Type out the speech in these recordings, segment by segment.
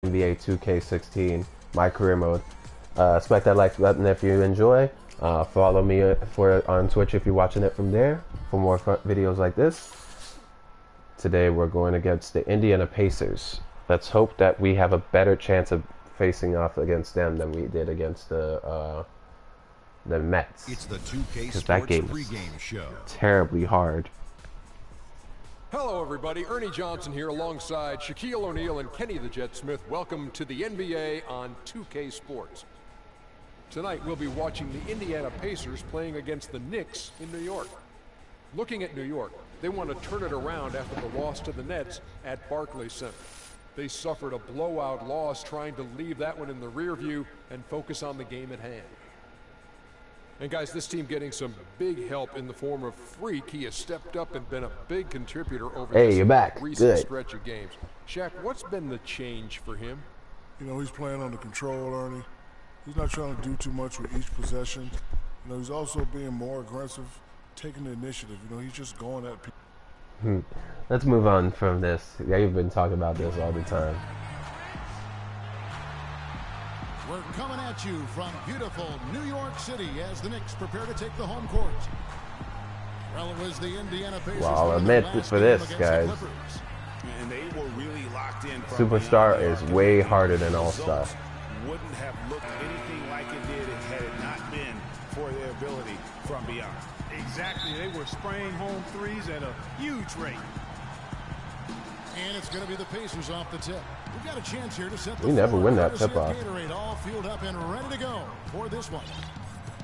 NBA 2K16, my career mode. Smack that like button if you enjoy. Follow me on Twitch if you're watching it from there for more videos like this. Today we're going against the Indiana Pacers. Let's hope that we have a better chance of facing off against them than we did against the Mets. It's the 2K Because that game is terribly hard. Hello everybody, Ernie Johnson here alongside Shaquille O'Neal and Kenny the Jet Smith. Welcome to the NBA on 2K Sports. Tonight we'll be watching the Indiana Pacers playing against the Knicks in New York. Looking at New York, they want to turn it around after the loss to the Nets at Barclays Center. They suffered a blowout loss, trying to leave that one in the rear view and focus on the game at hand. And guys, this team getting some big help in the form of Freak. He has stepped up and been a big contributor over this recent stretch of games. Shaq, what's been the change for him? You know, he's playing under control, Ernie. He's not trying to do too much with each possession. You know, he's also being more aggressive, taking the initiative. You know, he's just going at people. Let's move on from this. They've been talking about this all the time. We're coming at you from beautiful New York City as the Knicks prepare to take the home court. Well, it was the Indiana Pacers. Well, I'll admit for this, guys. And they were really locked in. Superstar is way harder than All-Star. Wouldn't have looked anything like it did had it not been for their ability from beyond. Exactly. They were spraying home threes at a huge rate. And it's going to be the Pacers off the tip. We've got a chance here to set the We never win that tip-off. Gatorade all fueled up and ready to go for this one.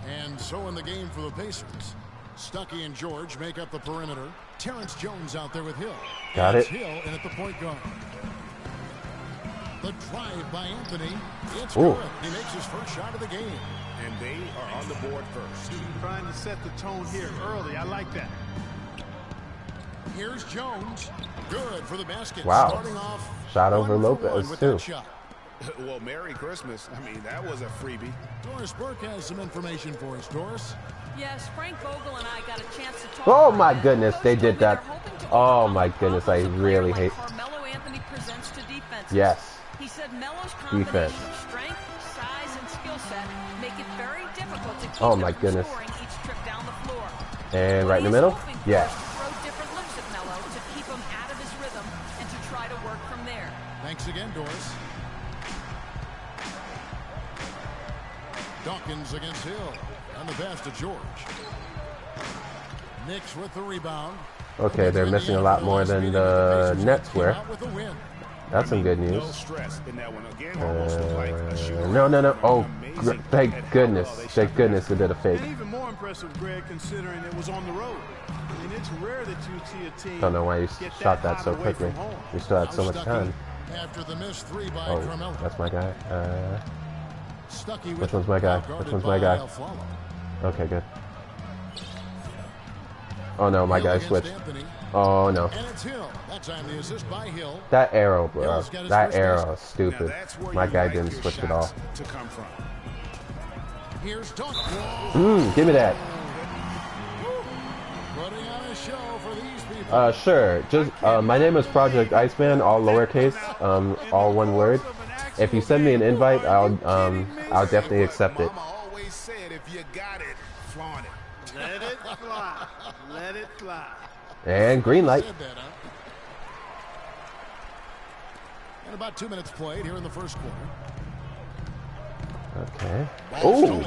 And so in the game for the Pacers, Stuckey and George make up the perimeter. Terrence Jones out there with Hill. Got it. Hill in at the point guard. The drive by Anthony. It's Ooh. good. He makes his first shot of the game. And they are on the board first. Trying to set the tone here early. I like that. Here's Jones. Good for the basket. Wow. Starting off Shot over Lopez, too. Well, Merry Christmas. I mean, that was a freebie. Doris Burke has some information for us. Doris? Yes, Frank Vogel and I got a chance to talk. Oh my goodness, they did that. Oh my goodness, I really hate. Carmelo Anthony presents to defense. Yes. He said Melo's combination of strength, size, and skill set make it very difficult to keep oh my goodness. scoring each trip down the floor. And right in the middle? Yes. Throw different looks at Melo to keep him out of his rhythm and to try to work from there. Thanks again, Doris. Dawkins against Hill. And the pass to George. Knicks with the rebound. Okay, they're missing a lot more than the Nets were. That's some good news. No stress in that one. Again, almost like a shooter. No. Oh, thank goodness. Thank goodness it did a fake. And even more impressive, Greg, considering it was on the road. I mean, it's rare that you see a team. Don't know why you shot that so quickly. We still had so much time. After the missed three by Oh, Carmelo. that's my guy. Stuckey Which one's my guy? Which one's my guy? Okay, good. Oh no, my guy switched. Oh no. And it's Hill. That time the assist by Hill. That arrow, bro. That arrow is stupid. My guy didn't switch it all. To come from. Here's Dawkins. Give me that. Putting on a show for these people. Sure. Just my name is ProjectIceman, all lowercase, all one word. If you send me an invite, I'll definitely accept it. Mama always said, if you got it, flaunt it. Let it fly. Let it fly. And green light. And about 2 minutes played here in the first quarter. Okay. Oh.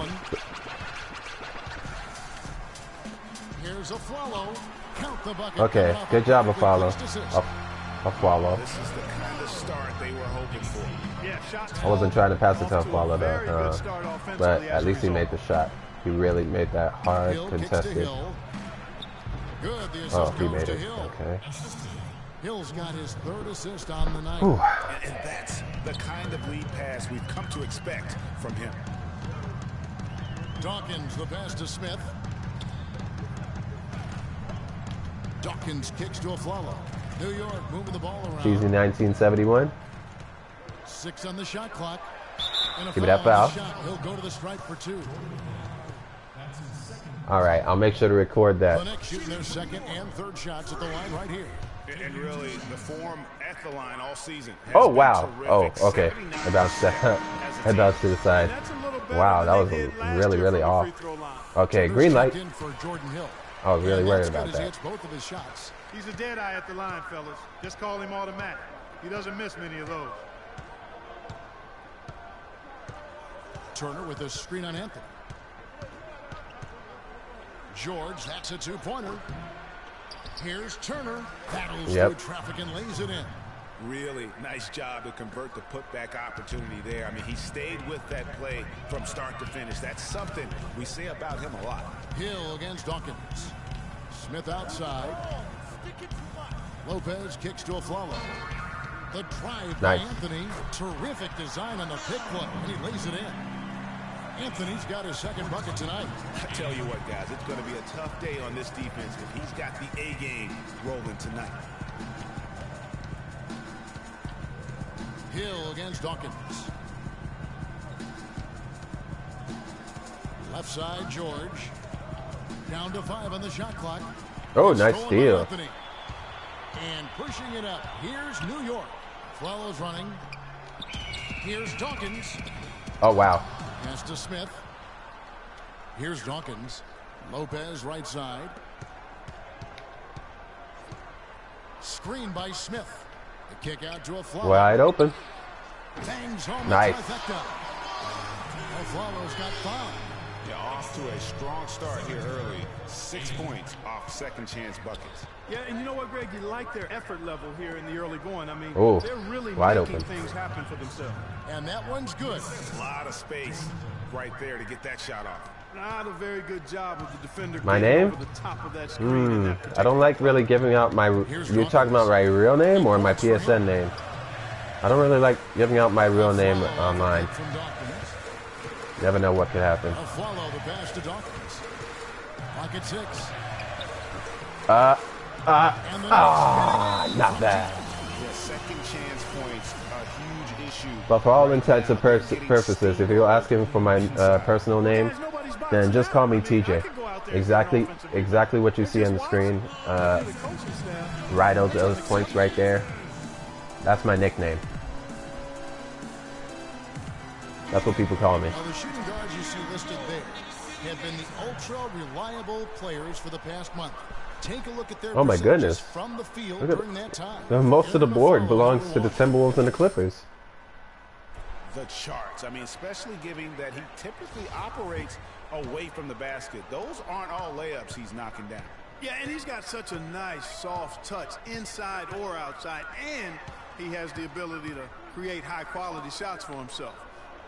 Here's a follow. Count the bucket. Okay. Good job, Afalo. Afalo. This is the kind of start they were hoping for. Yeah, shot. I wasn't trying to pass it to Afalo though, but at least he made the shot. He really made that hard contested. Oh, he made it. Okay. Hill's got his third assist on the night. And that's the kind of lead pass we've come to expect from him. Dawkins, the pass to Smith. Dawkins kicks to Aflalo. New York moving the ball around. Cheesy 1971. 6 on the shot clock. And a Give me that foul. He'll go to the stripe for 2. All right, I'll make sure to record that. The Knicks shooting their second and third shots at the line right here. And really, the form at at the line all season. Oh, wow. Oh, okay. I bounced that. I bounced to the side. Wow, that was really, really off. Okay, green light. For Jordan Hill. I was really worried about He that. hits both of his shots. He's a dead eye at the line, fellas. Just call him automatic. He doesn't miss many of those. Turner with a screen on Anthony. George, that's a two-pointer. Here's Turner. Battles through traffic and lays it in. Really nice job to convert the putback opportunity there. I mean, he stayed with that play from start to finish. That's something we say about him a lot. Hill against Dawkins. Smith outside. Lopez kicks to a follow. The drive by Anthony. Terrific design on the pick play, and he lays it in. Anthony's got his second bucket tonight. I tell you what, guys, it's going to be a tough day on this defense if he's got the A game rolling tonight. Hill against Dawkins. Left side, George. Down to 5 on the shot clock. Oh, nice steal. And pushing it up. Here's New York. Flowers running. Here's Dawkins. Oh, wow. Pass to Smith. Here's Dawkins. Lopez right side. Screen by Smith. The kick out to a Flowers. Wide open. Bangs home. Nice. Flowers got 5. Yeah, off to a strong start here early. 6 points off second chance buckets. Yeah, and you know what, Greg? You like their effort level here in the early going. I mean, they're really making things happen for themselves. And that one's good. A lot of space right there to get that shot off. Not a very good job of the defender. My name? Over the top of that screen I don't like really giving out my... You're talking about my real name or my PSN name? I don't really like giving out my real name online. Never know what could happen. Follow the pass to Dawkins. Pocket 6. Not bad. Yeah, second chance points are a huge issue. But for all intents and purposes, if you're asking for my personal name, then just call me TJ. Exactly what you see on the screen. Right those points right there. That's my nickname. That's what people call me. Now, the shooting guards you see listed there have been the ultra-reliable players for the past month. Take a look at their percentages from the field during that time. Most of the board belongs to the Timberwolves and the Clippers. The charts. I mean, especially given that he typically operates away from the basket. Those aren't all layups he's knocking down. Yeah, and he's got such a nice, soft touch inside or outside, and he has the ability to create high-quality shots for himself.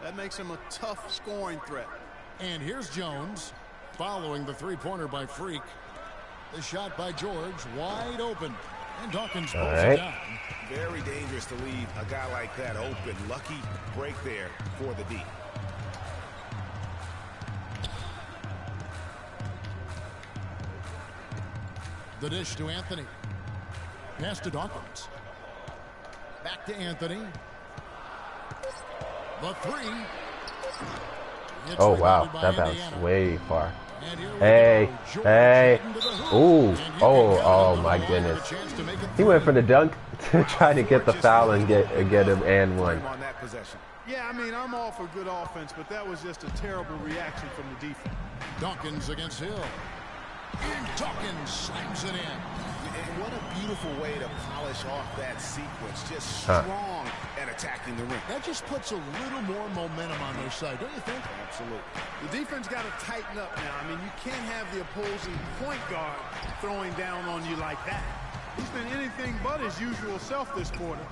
That makes him a tough scoring threat. And here's Jones following the three-pointer by Freak. The shot by George wide open. And Dawkins pulls it down. Very dangerous to leave a guy like that open. Lucky break there for the D. The dish to Anthony. Pass to Dawkins. Back to Anthony. The 3. Oh, wow. That bounced way far. Hey. Ooh. Oh, my goodness. He went for the dunk to try to get the foul and get him and one. Yeah, I mean, I'm all for good offense, but that was just a terrible reaction from the defense. Dawkins against Hill. And Dawkins slams it in. And what a beautiful way to polish off that sequence. Just strong at attacking the rim. That just puts a little more momentum on their side, don't you think? Absolutely. The defense got to tighten up now. I mean, you can't have the opposing point guard throwing down on you like that. He's been anything but his usual self this quarter.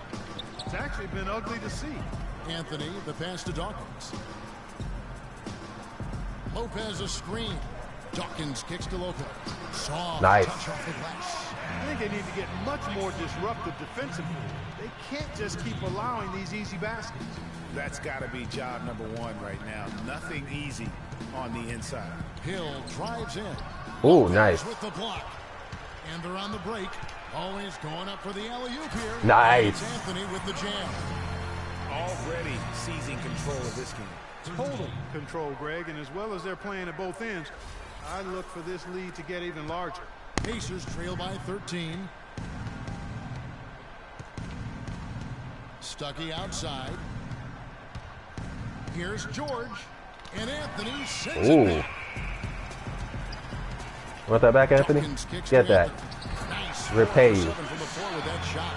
It's actually been ugly to see. Anthony, the pass to Dawkins. Lopez a screen. Dawkins kicks to Lopez. Nice. Touch off the glass. I think they need to get much more disruptive defensively. They can't just keep allowing these easy baskets. That's got to be job number 1 right now. Nothing easy on the inside. Hill drives in. Ooh, nice. With the block. And they're on the break. Always going up for the alley-oop here. Nice. It's Anthony with the jam. Already seizing control of this game. Total control, Greg, and as well as they're playing at both ends, I look for this lead to get even larger. Pacers trail by 13. Stuckey outside. Here's George. And Anthony sends it back. Want that back, Anthony? Get that. Nice. Repay you. 7 from the floor with that shot.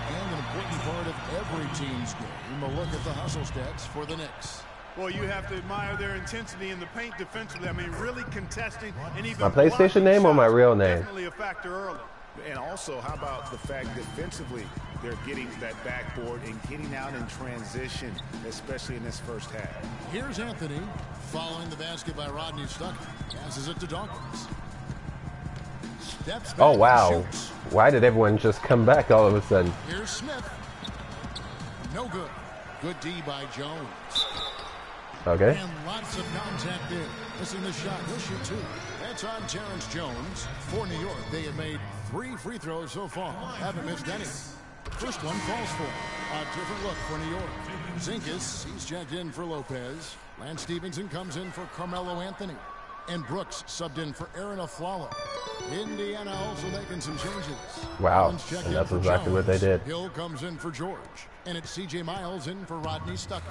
And an important part of every team's game. A look at the hustle stats for the Knicks. Well, you have to admire their intensity in the paint defensively. I mean, really contesting and even My PlayStation name or my real name? Definitely a factor early. And also, how about the fact defensively, they're getting that backboard and getting out in transition, especially in this first half. Here's Anthony following the basket by Rodney Stuckey. Passes it to Dawkins. Steps back. Oh, wow. And shoots. Why did everyone just come back all of a sudden? Here's Smith. No good. Good D by Jones. Okay. And lots of contact there. Missing the shot. He'll shoot 2. That's on Terrence Jones. For New York, they have made 3 free throws so far. Haven't missed any. First one falls for. A different look for New York. Zinkas, he's checked in for Lopez. Lance Stevenson comes in for Carmelo Anthony. And Brooks subbed in for Aaron Aflalo. Indiana also making some changes. Wow. Allen's checked And in that's for exactly what they Jones. did. Hill comes in for George. And it's C.J. Miles in for Rodney Stuckey.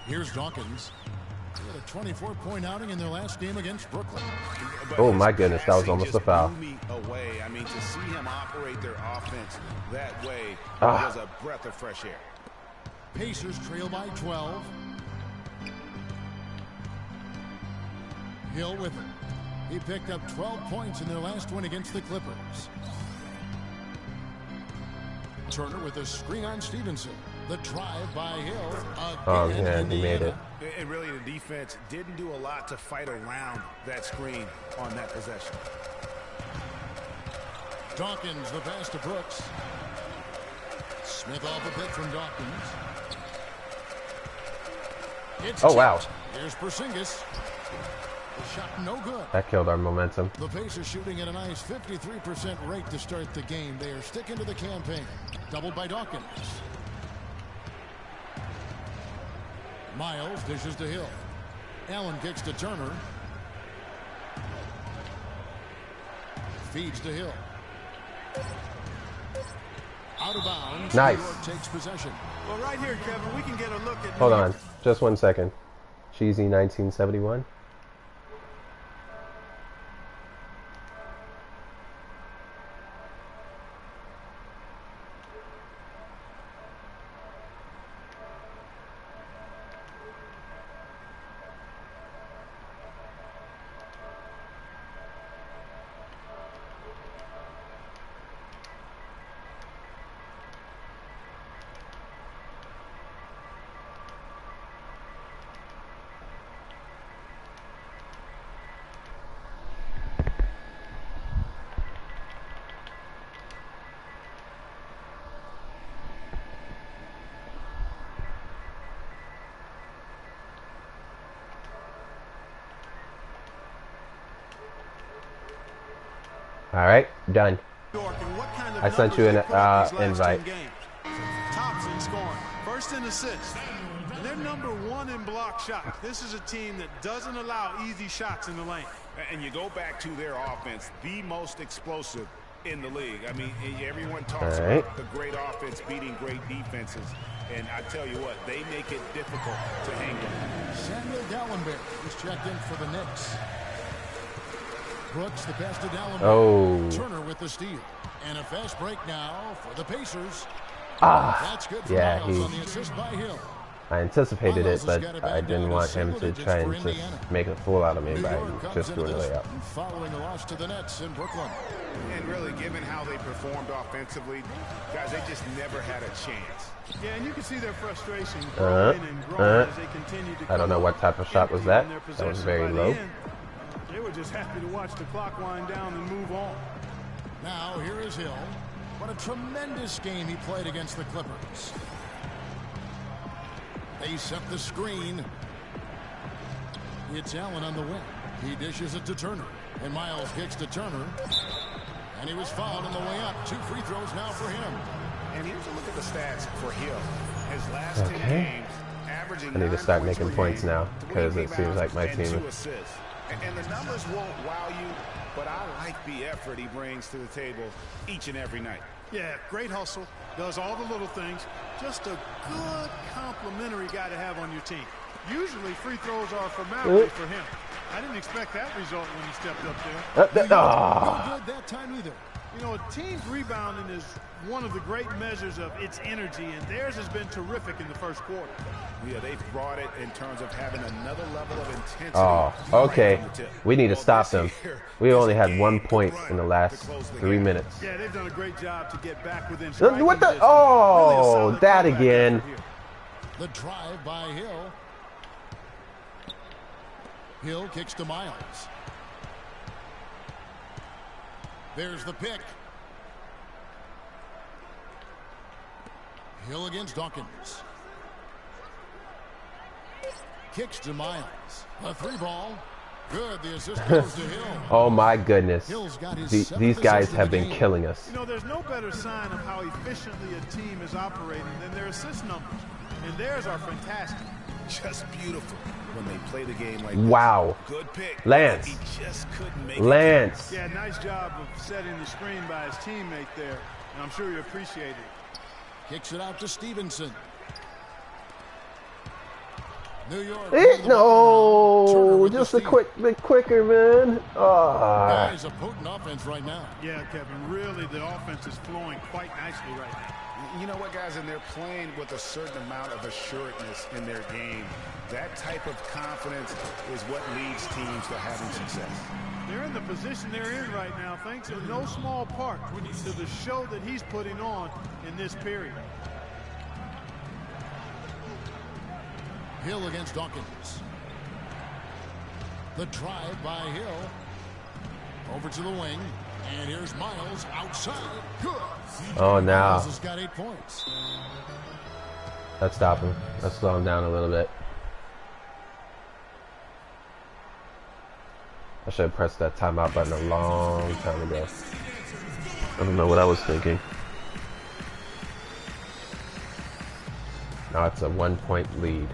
Here's Dawkins. He had a 24-point outing in their last game against Brooklyn. But Oh, his my goodness, that was passing almost just a foul. blew me away. I mean, to see him operate their offense that way was a breath of fresh air. Pacers trail by 12. Hill with it. He picked up 12 points in their last win against the Clippers. Turner with a screen on Stevenson. The drive by Hill. Oh, Again, yeah, he made it. And really, the defense didn't do a lot to fight around that screen on that possession. Dawkins, the pass to Brooks. Smith off a pick from Dawkins. It's Oh, wow. tipped. Here's Porzingis. The shot no good. That killed our momentum. The Pacers shooting at a nice 53% rate to start the game. They are sticking to the campaign. Doubled by Dawkins. Miles dishes to Hill. Allen kicks to Turner. Feeds to Hill. Out of bounds. Nice. New York takes possession. Well, right here, Kevin, we can get a look at... Hold on. Just 1 second. Cheesy 1971. All right, done. I sent you an invite. Tops in scoring, first in assists, and they're #1 in block shots. This is a team that doesn't allow easy shots in the lane. And you go back to their offense, the most explosive in the league. I mean, everyone talks about the great offense beating great defenses. And I tell you what, they make it difficult to hang with. Samuel Gallenberg is checked in for the Knicks. Brooks, the pass to Gallenberg. Oh. Turner with the steal. And a fast break now for the Pacers. Ah. That's good for Yeah, Miles on the assist by Hill. I anticipated it, but I didn't want him to try and just make a fool out of me by just doing the layup. Following a loss to the Nets in Brooklyn. And really, given how they performed offensively, guys, they just never had a chance. Yeah, and you can see their frustration growing and growing as they continue to. I don't know what type of shot was that. That was very low. They were just happy to watch the clock wind down and move on. Now here is Hill. What a tremendous game he played against the Clippers. They set the screen. It's Allen on the wing. He dishes it to Turner. And Miles kicks to Turner. And he was fouled on the way up. 2 free throws now for him. And here's a look at the stats for Hill. His last 10 games, averaging I need to start making points now because it seems like my team And the numbers won't wow you, but I like the effort he brings to the table each and every night. Yeah, great hustle, does all the little things. Just a good complimentary guy to have on your team. Usually free throws are a formality for him. I didn't expect that result when he stepped up there. No good that time either. You know, a team's rebounding is one of the great measures of its energy, and theirs has been terrific in the first quarter. Yeah, they've brought it in terms of having another level of intensity. Oh, okay. Right on the tip. We need to stop them. We only had 1 point in the last 3 minutes. Yeah, they've done a great job to get back within What striking the? distance. Oh, Really a solid that comeback again. effort here. The drive by Hill. Hill kicks to Miles. There's the pick. Hill against Dawkins. Kicks to Miles. A 3-ball. Good. The assist goes to Hill. Oh my goodness. Hill's got his These seventh guys assist in have the been game. killing us. You know, there's no better sign of how efficiently a team is operating than their assist numbers. And theirs are fantastic. Just beautiful when they play the game like Wow. this. Good pick. Lance. He just couldn't make Lance. Yeah, nice job of setting the screen by his teammate there. And I'm sure you appreciate it. Kicks it out to Stevenson. New York. No, just a bit quicker, man. That is a potent offense right now. Yeah, Kevin, really the offense is flowing quite nicely right now. You know what, guys? And they're playing with a certain amount of assuredness in their game. That type of confidence is what leads teams to having success. They're in the position they're in right now thanks in no small part to the show that he's putting on in this period. Hill against Dawkins. The drive by Hill. Over to the wing. And here's Miles outside. Good. Oh, now. Miles has got 8 points. Let's stop him. Let's slow him down a little bit. I should have pressed that timeout button a long time ago. I don't know what I was thinking. Now it's a 1 point lead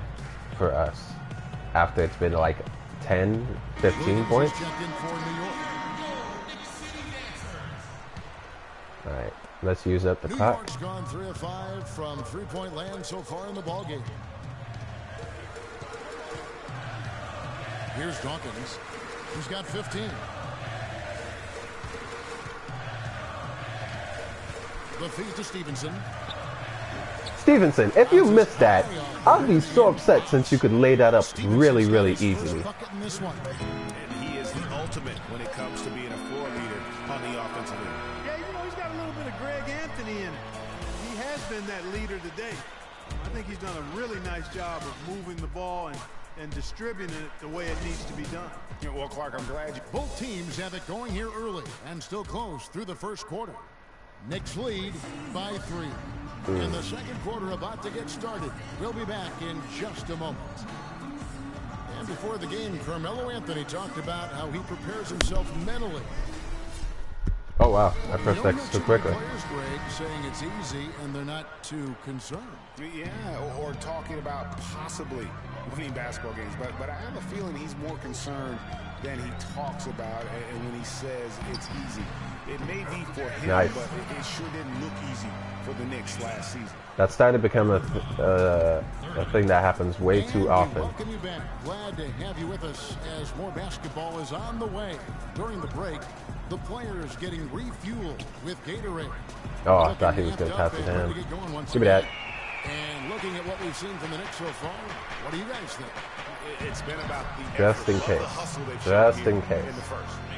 for us. After it's been like 10, 15 points. Alright, let's use up the New clock. York's gone 3 of 5 from three-point land so far in the ballgame. Here's Dawkins. He's got 15. The feed to Stevenson. Stevenson, if you missed that, I'd be so upset since you could lay that up really, really easily. And he is the ultimate when it comes to being a floor leader on the offensive end. Yeah, you know, he's got a little bit of Greg Anthony in him. He has been that leader today. I think he's done a really nice job of moving the ball and distributing it the way it needs to be done. Yeah, well, Clark, I'm glad you... Both teams have it going here early and still close through the first quarter. Knicks lead by 3. And the second quarter about to get started. We'll be back in just a moment. And before the game, Carmelo Anthony talked about how he prepares himself mentally. Oh wow, I pressed X too quickly. Players, Greg, saying it's easy and they're not too concerned. Yeah, or talking about possibly winning basketball games. But I have a feeling he's more concerned than he talks about, and when he says it's easy. It may be for him, nice. But it sure didn't look easy for the Knicks last season. That's starting to become a thing that happens way too often. Welcome you back. Glad to have you with us as more basketball is on the way. During the break, the players getting refueled with Gatorade. Oh, I thought he was going to pass it to him. Give me that. And looking at what we've seen from the Knicks so far, what do you guys think? It's been about the Just in case. Just in case.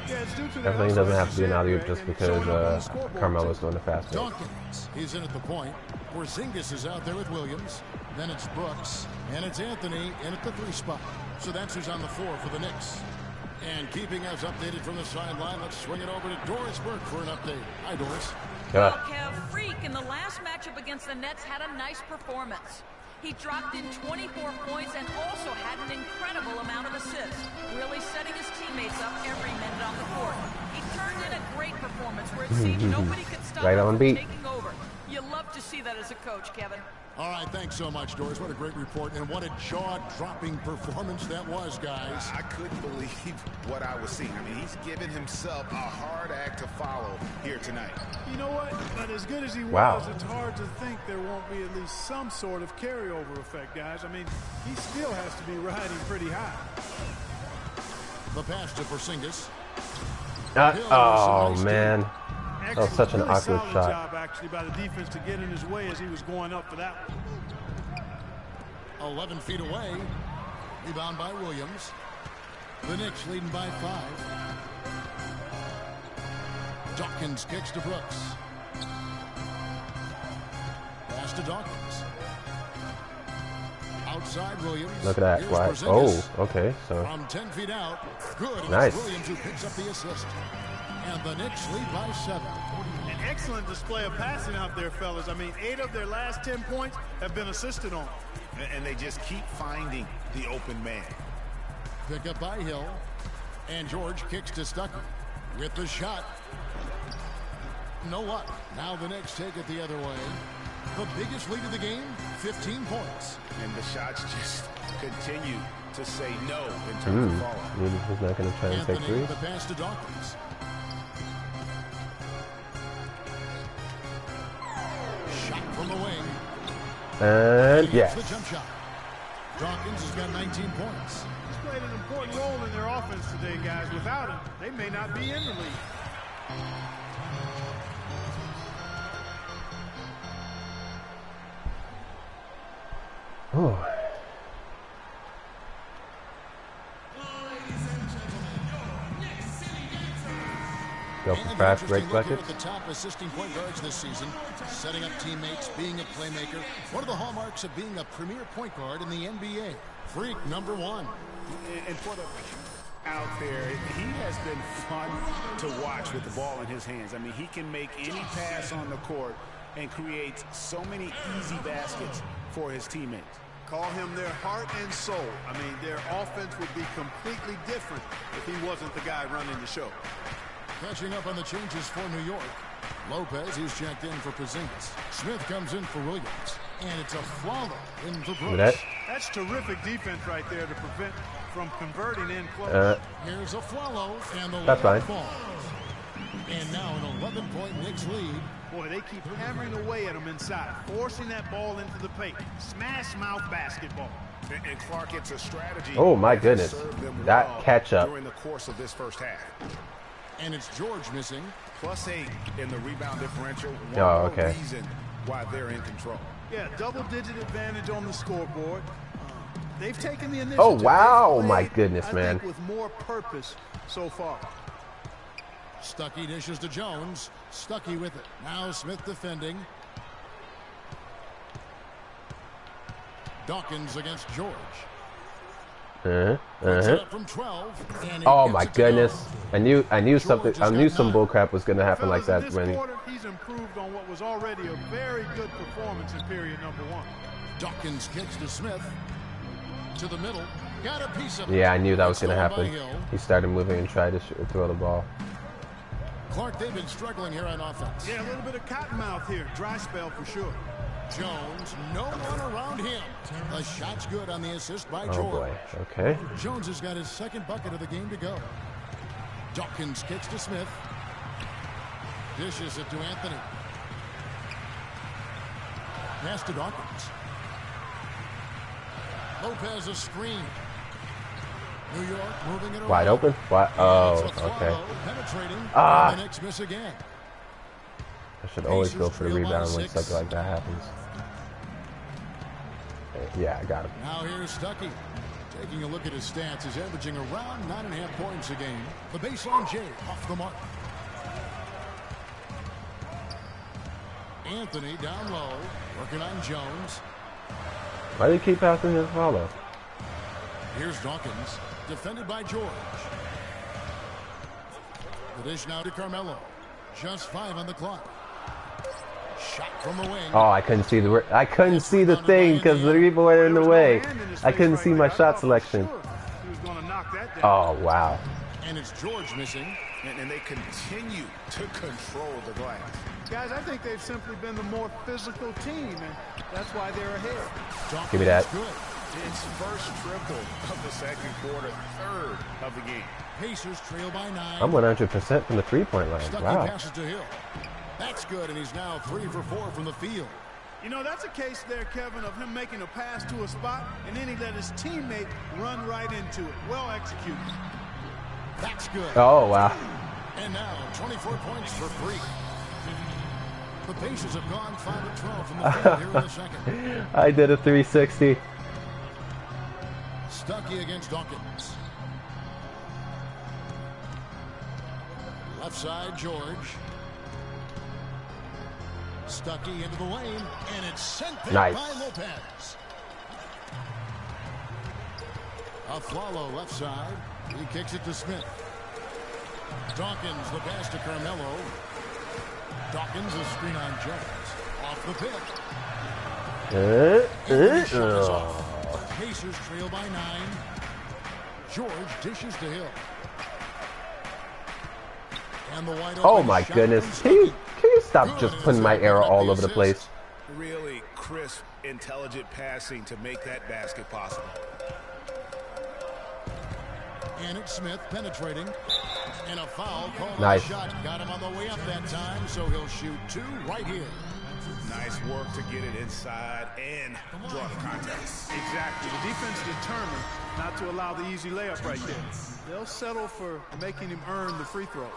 Yeah, it's due to that Everything doesn't have to be an hustle alley-oop Greg, just and it's because showing up on the scoreboard, Carmelo's too. going to fast break. Dawkins, he's in at the point. Porzingis is out there with Williams. Then it's Brooks. And it's Anthony in at the 3 spot. So that's who's on the floor for the Knicks. And keeping us updated from the sideline, let's swing it over to Doris Burke for an update. Hi, Doris. Well, Kev, Freak in the last matchup against the Nets had a nice performance. He dropped in 24 points and also had an incredible amount of assists, really setting his teammates up every minute on the court. He turned in a great performance where it seemed nobody could stop Right him on from beat. taking over. You love to see that as a coach, Kevin. All right, thanks so much, Doris. What a great report, and what a jaw-dropping performance that was, guys. I couldn't believe what I was seeing. I mean, he's given himself a hard act to follow here tonight. You know what? But as good as he Wow. was, it's hard to think there won't be at least some sort of carryover effect, guys. I mean, he still has to be riding pretty high. The pass to Porzingis. Oh, man. That was such an Really awkward solid shot. job, actually, by the defense to get in his way as he was going up for that one. 11 feet away. Rebound by Williams. The Knicks leading by 5. Dawkins kicks to Brooks. Pass to Dawkins. Outside Williams. Look at that. Here's Why? Porzingis. Oh, okay. So From 10 feet out. Good. And Nice. it's Williams who picks up the assist. And the Knicks lead by 7. An excellent display of passing out there, fellas. I mean, 8 of their last 10 points have been assisted on. And they just keep finding the open man. Pick up by Hill. And George kicks to Stuckey. With the shot. No luck. Now the Knicks take it the other way. The biggest lead of the game, 15 points. And the shots just continue to say no in terms of falling. he's not going to try and take Anthony threes. with the pass to Dawkins. Shot from the wing. And He hits yes. the jump shot. Dawkins has got 19 points. He's played an important role in their offense today, guys. Without him, they may not be in the league. Oh. Go for And fast an break interesting look here buckets. at the top assisting point guards this season, setting up teammates, being a playmaker. One of the hallmarks of being a premier point guard in the NBA. Freak number 1. And for the out there, he has been fun to watch with the ball in his hands. I mean, he can make any pass on the court and creates so many easy baskets for his teammates. Call him their heart and soul. I mean, their offense would be completely different if he wasn't the guy running the show. Catching up on the changes for New York. Lopez is checked in for Porzingis. Smith comes in for Williams. And it's a Flalo in for Look Brooks. at that. That's terrific defense right there to prevent from converting in close. Here's a Flalo, and the That's lead fine. falls. And now an 11-point Knicks lead. Boy, they keep hammering away at him inside, forcing that ball into the paint. Smash mouth basketball. And Clark, it's a strategy. Oh, my that goodness. served them That well catch up. during the course of this first half. And it's George missing. +8 in the rebound differential. One Oh, more okay. reason why they're in control. Yeah, double-digit advantage on the scoreboard. They've taken the initiative. Oh, wow. They've My played, goodness, I man. think, with more purpose so far. Stuckey dishes to Jones. Stuckey with it. Now Smith defending. Dawkins against George. Puts it up from 12. And he Oh gets my it to go. goodness! I knew something. I knew some bull crap was gonna happen like Fellas, that in when. this quarter, he's improved on what was already a very good performance in period number 1. Dawkins kicks to Smith. To the middle. Got a piece of it. Yeah, I knew that was gonna Stolen by happen. Hill. He started moving and tried to throw the ball. Clark, they've been struggling here on offense. Yeah, a little bit of cottonmouth here. Dry spell for sure. Jones, no one around him. The shot's good on the assist by George. Oh boy. Okay. Jones has got his second bucket of the game to go. Dawkins kicks to Smith. Dishes it to Anthony. Pass to Dawkins. Lopez a screen. New York moving it around. Wide open. Wide. Oh, It's a okay. Flalo penetrating. Ah. And the Knicks miss again. I should always go for the Pacers trail by rebound when 6. something like that happens. Yeah, I got him. Now here's Stuckey. Taking a look at his stats, he's averaging around 9.5 points a game. The baseline J off the mark. Anthony down low, working on Jones. Why do you keep passing his follow? Here's Dawkins, defended by George. The dish now to Carmelo. Just 5 on the clock. Shot from the wing. Oh, I couldn't see the thing because the people were in the way. I couldn't see my shot selection. He was going to knock that down. Oh wow. And it's George missing. And they continue to control the glass. Guys, I think they've simply been the more physical team, and that's why they're ahead. Give me that. It's first triple of the second quarter, third of the game. Pacers trail by 9. I'm 100% from the three-point line. Stuckey Wow. passes to Hill. That's good, and he's now 3 for 4 from the field. You know, that's a case there, Kevin, of him making a pass to a spot, and then he let his teammate run right into it. Well executed. That's good. Oh, wow. And now 24 points for free. The Pacers have gone 5 of 12 from the field here in the second. I did a 360. Stuckey against Dawkins. Left side, George. Stuckey into the lane, and it's sent there Nice. by Lopez. Aflalo left side. He kicks it to Smith. Dawkins, the pass to Carmelo. Dawkins, a screen on Jones. Off the pick. And the shot is off. Pacers trail by 9. George dishes to Hill. And the wide Oh open my shot goodness. from Can you Stuckey. stop just putting my arrow all over the place? Really crisp, intelligent passing to make that basket possible. And it's Smith penetrating. And a foul called Nice. on the shot. Got him on the way up that time, so he'll shoot 2 right here. Nice work to get it inside and draw the contact. Exactly. The defense determined not to allow the easy layup right there. They'll settle for making him earn the free throws.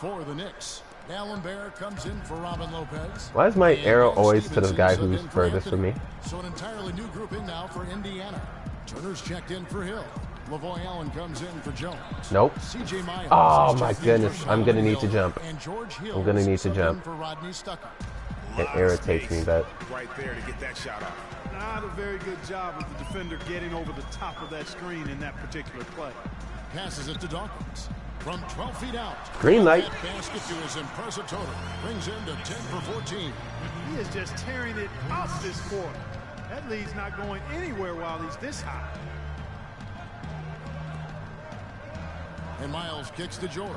For the Knicks, Allen Bear comes in for Robin Lopez. Why is my And arrow Ben always to the Stevenson guy subbed who's in for furthest from Anthony. me? So an entirely new grouping now for Indiana. Turner's checked in for Hill. Lavoy Allen comes in for Jones. Nope. CJ Myers Oh is my checked in goodness. for I'm gonna Solomon need to Hill. jump. And George Hill I'm gonna need to subbed jump. in for Rodney Stuckey. It irritates me that. Right there to get that shot off. Not a very good job of the defender getting over the top of that screen in that particular play. Passes it to Dawkins. From 12 feet out. Green light. That basket to his impressive total. Brings him to 10 for 14. He is just tearing it up this quarter. That lead's not going anywhere while he's this high. And Miles kicks to George.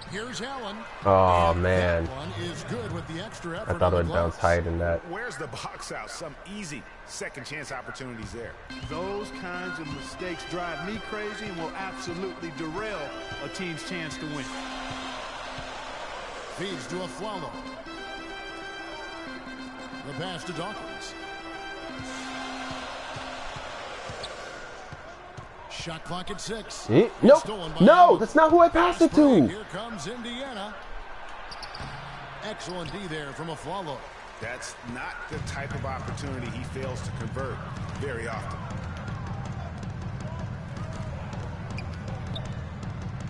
Here's Allen. Oh, And man. that one is good with the extra effort I thought on it the would bounce glass. higher than that. Where's the box out? Some easy second chance opportunities there. Those kinds of mistakes drive me crazy and will absolutely derail a team's chance to win. Feeds to Aflalo. The pass to Dawkins. Shot clock at 6. Nope. Stolen by No, Allen. that's not who I passed it to. Here comes Indiana. Excellent D there from Aflalo. That's not the type of opportunity he fails to convert very often.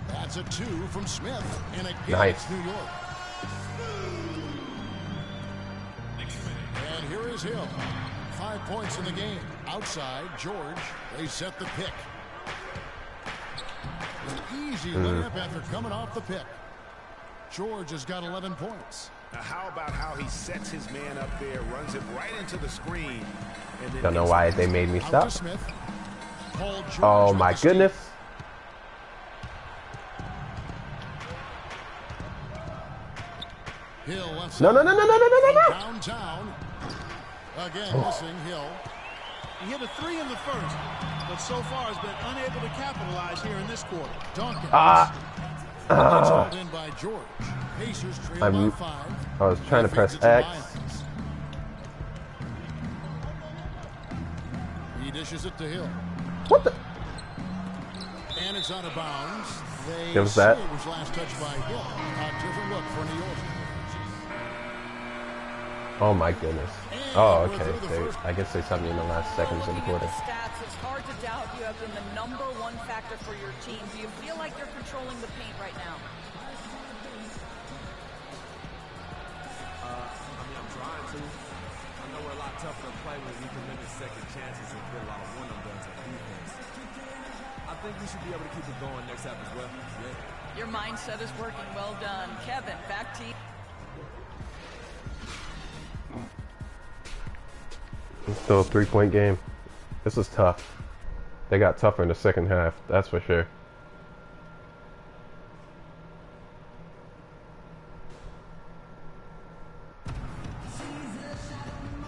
That's a 2 from Smith. And again, Nice. it's New York. And here is Hill. 5 points in the game. Outside, George. They set the pick. An easy layup after coming off the pick. George has got 11 points. Now, how about how he sets his man up there, runs it right into the screen, and then Don't know why they made me Out stop. to Smith. Paul George Oh with my the steal. goodness. Hill left No, side. no, no, no, no, no, no, no, no. Downtown. Again, missing Hill. He hit a 3 in the first, but so far has been unable to capitalize here in this quarter. Dawkins. Ah. Hauled in by George. Pacers trail by 5. I was trying to He press feeds it to X. Myers. He dishes it to Hill. What the? And it's out of bounds. They Give us say that. it was last touched by Hill. A different look for New York. Oh my goodness. Oh, okay. I guess they something in the last seconds of the Looking at quarter. the stats, it's hard to doubt you have been the #1 factor for your team. Do you feel like you're controlling the paint right now? I'm trying to. I know we're a lot tougher to play when we can limit second chances and get a lot of one-and-dones on defense. I think we should be able to keep it going next half as well. Yeah. Your mindset is working. Well done. Kevin, back to you. It's still a 3-point game. This is tough. They got tougher in the second half, that's for sure.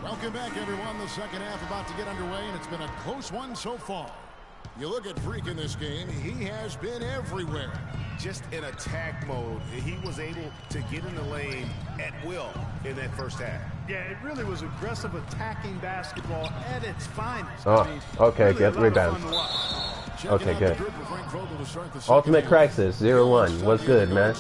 Welcome back, everyone. The second half about to get underway, and it's been a close one so far. You look at Freak in this game, he has been everywhere. Just in attack mode, he was able to get in the lane at will in that first half. Yeah, it really was aggressive attacking basketball at its finest. Oh, I mean, okay, really get rebound. Okay, good. Ultimate Crisis 0-1. What's good, man?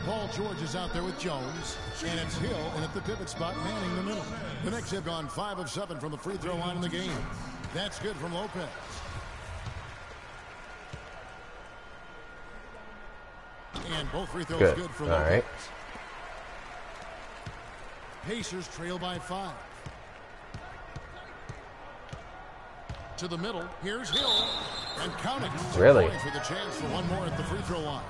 Paul George is out there with Jones, and it's Hill, and at the pivot spot, manning the middle. The Knicks have gone 5 of 7 from the free throw line in the game. That's good from Lopez. And both free throws good for Lopez. All right. Pacers trail by 5. To the middle. Here's Hill. And counting. Really? For the chance for one more at the free throw line.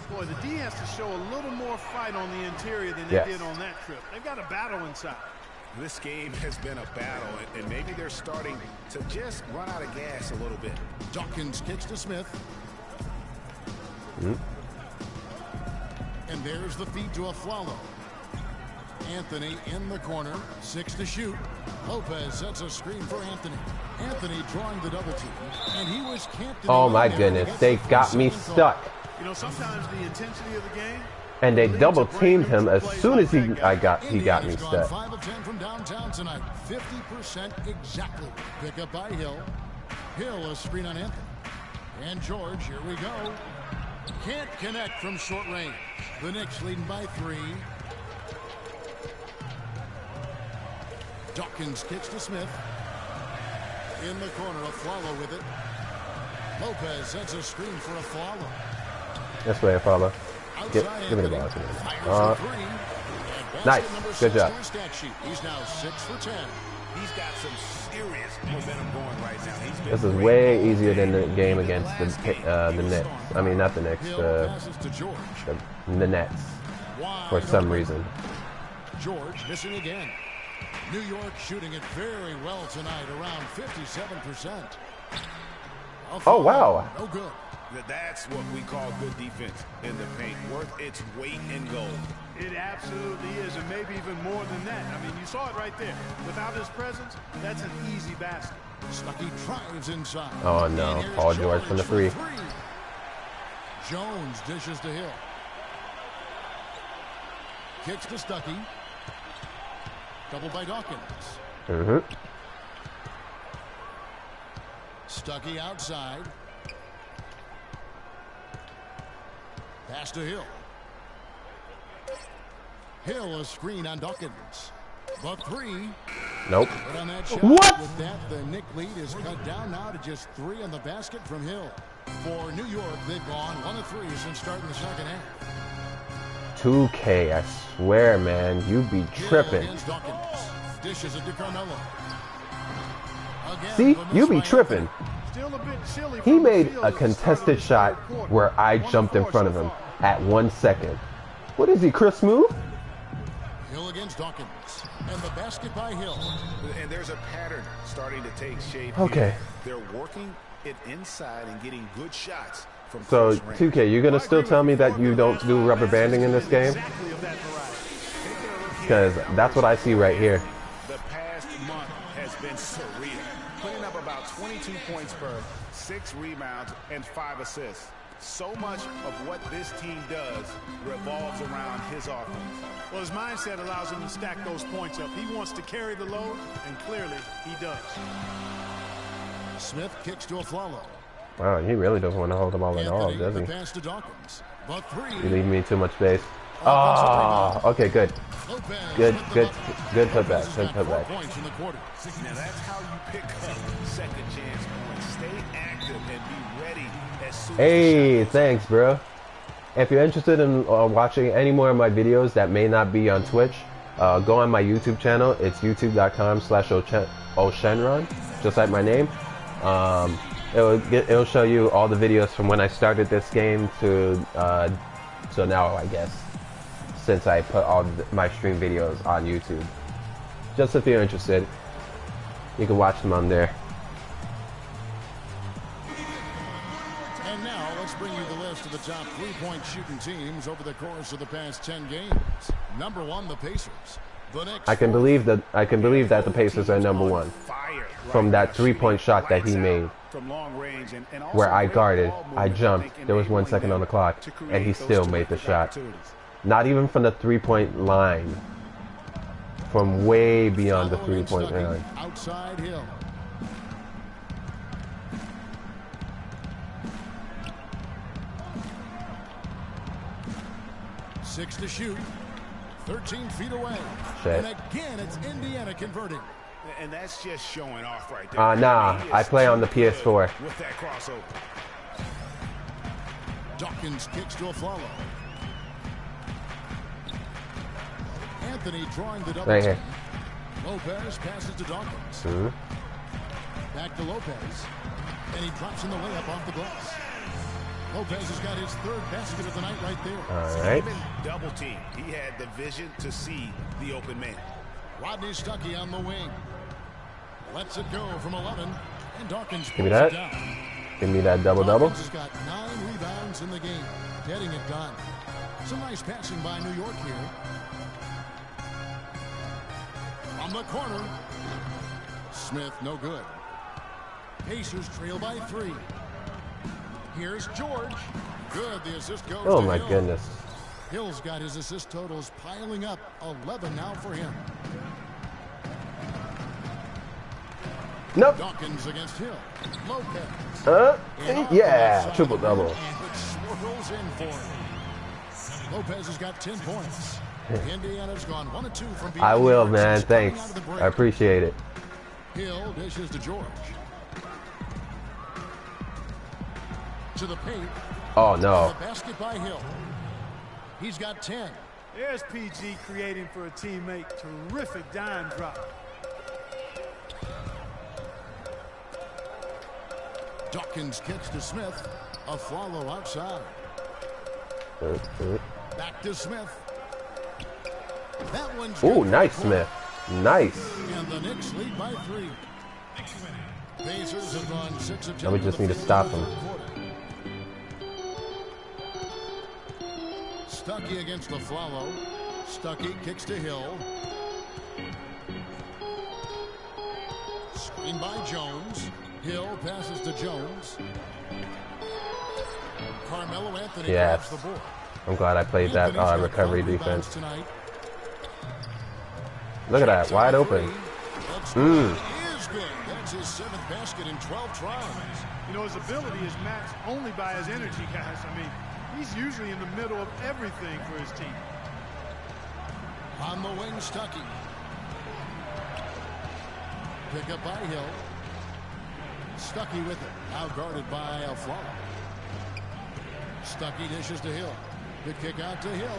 Boy, the D has to show a little more fight on the interior than they did on that trip. They've got a battle inside. This game has been a battle, and maybe they're starting to just run out of gas a little bit. Dawkins kicks to Smith. And there's the feed to Aflalo. Anthony in the corner, 6 to shoot. Lopez sets a screen for Anthony. Anthony drawing the double team, and he was camped. Oh my goodness, they got me stuck. You know, sometimes the intensity of the game. And they double teamed him as soon as he got me stuck. 5 of 10 from downtown tonight, 50% exactly. Pick up by Hill. Hill a screen on Anthony. And George, here we go. Can't connect from short range. The Knicks leading by 3. Dawkins kicks to Smith. In the corner, Aflalo with it. Lopez sets a screen for Aflalo. This way, Aflalo. Give me the ball. Nice. Good job. He's now 6 for 10. He's got some serious momentum going right now. This is way easier than the game against the Nets. I mean, not the Knicks, the Nets. For some reason. George missing again. New York shooting it very well tonight, around 57%. Oh, wow. No good. That's what we call good defense in the paint. Worth its weight in gold. It absolutely is, and maybe even more than that. I mean, you saw it right there. Without his presence, that's an easy basket. Stuckey drives inside. Oh, no. Paul George from the free. Jones dishes to Hill. Kicks to Stuckey. Double by Dawkins. Stuckey outside. Pass to Hill. Hill a screen on Dawkins. But 3. Nope. But on that shot, what? With that, the Knick lead is cut down now to just 3 on the basket from Hill. For New York, they've gone 1 of 3 since starting the second half. 2K, I swear, man, you be tripping. Dishes it to Carmelo. See, you be tripping. He made a contested shot where I jumped in front of him at 1 second. What is he, Chris Smoove? Hill against Dawkins. And the basket by Hill. And there's a pattern starting to take shape. Okay. They're working it inside and getting good shots from So, close range. 2K, you're going to still tell me that you don't do rubber banding in this game? Because that's what I see right here. The past month has been surreal. Putting up about 22 points per 6 rebounds and 5 assists. So much of what this team does revolves around his offense. Well, his mindset allows him to stack those points up. He wants to carry the load, and clearly he does. Smith kicks to Aflalo. Wow, he really doesn't want to hold them all in all, does he? Pass to Dawkins. But 3. You leave me too much space. Oh, okay, good. Good putback. Good putback. Now that's how you pick up second chance points. Stay active and be ready as soon as Hey, thanks, bro. If you're interested in watching any more of my videos that may not be on Twitch, go on my YouTube channel. It's youtube.com/Oshenron, just like my name. It'll show you all the videos from when I started this game to now, I guess, since I put all my stream videos on YouTube. Just if you're interested, you can watch them on there. list of the top three-point shooting teams over the course of the past 10 games. Number 1, the Pacers. The next I can believe that the Pacers are number 1 from that three-point shot that he made. From long range and Where I guarded, I jumped, there was 1 second on the clock, and he still made the shot. Not even from the three-point line. From way beyond the three-point line. Outside Hill. Six to shoot. 13 feet away. Shit. And again, it's Indiana converting. And that's just showing off right there. Nah, I play on the PS4. With that crossover. Dawkins kicks to a follow. Anthony drawing the double. Right here. Lopez passes to Dawkins. Back to Lopez. And he drops in the layup off the glass. Lopez has got his 3rd basket of the night right there. All right. Double team. He had the vision to see the open man. Rodney Stuckey on the wing. Lets it go from 11. And Dawkins Give me pulls that. it down. Give me that double-double. Dawkins has got 9 rebounds in the game. Getting it done. Some nice passing by New York here. From the corner. Smith, no good. Pacers trail by 3. Here's George. Good. The assist goes Oh to my Hill. goodness. Hill's got his assist totals piling up. 11 now for him. Nope. Dawkins against Hill. Lopez. Yeah, triple-double. And it swirls in for him. Lopez has got 10 points. Indiana's gone 1 of 2 from behind. I will, the arc man. since coming Thanks. out of the break. I appreciate it. Hill dishes to George. To the paint. Oh, no. The basket by Hill. He's got 10. There's PG creating for a teammate. Terrific dime drop. Dawkins kicks to Smith. A follow outside. Back to Smith. That one's Ooh, good. nice, Smith. Nice. And the Knicks lead by 3. Pacers have gone 6 of 10. Now we just need to stop him. Stuckey against the follow. Stuckey kicks to Hill. Screen by Jones. Hill passes to Jones. Carmelo Anthony Yes. grabs the board. I'm glad I played that Anthony's got recovery 5 rebounds defense. tonight. Look at that, wide open. That's is good. That's his 7th basket in 12 tries. You know, his ability is matched only by his energy, guys. I mean, he's usually in the middle of everything for his team. On the wing, Stuckey. Pick up by Hill. Stuckey with it. Now guarded by Aflalo. Stuckey dishes to Hill. The kick out to Hill.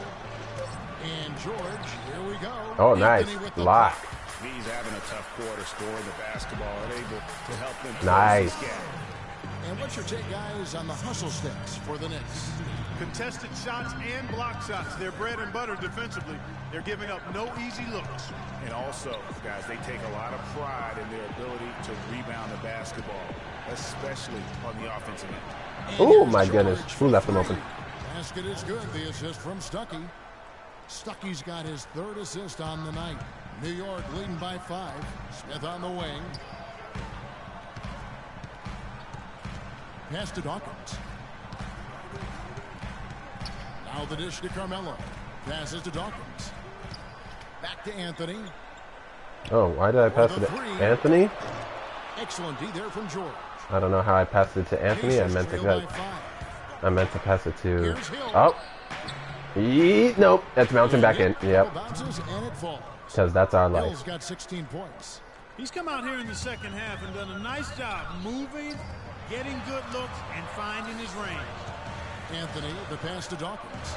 And George, here we go. Oh, nice. Anthony with the Block. He's having a tough quarter scoring the basketball and able to help them close Nice. this gap. And what's your take, guys, on the hustle sticks for the Knicks? Contested shots and block shots. They're bread and butter defensively. They're giving up no easy looks. And also, guys, they take a lot of pride in their ability to rebound the basketball, especially on the offensive end. Oh my goodness. Who left him open? Basket is good. The assist from Stuckey. Stuckey's got his 3rd assist on the night. New York leading by 5. Smith on the wing. Pass to Dawkins. Now the dish to Carmelo. Passes to Dawkins. Back to Anthony. Oh, why did I pass it to Anthony? Excellent D there from George. I don't know how I passed it to Anthony. I meant to pass it to. Oh. Nope. That's bouncing back in. Yep. Bounces and it falls. Because that's our Hill's life. got 16 points. He's come out here in the second half and done a nice job moving, getting good looks, and finding his range. Anthony, the pass to Dawkins.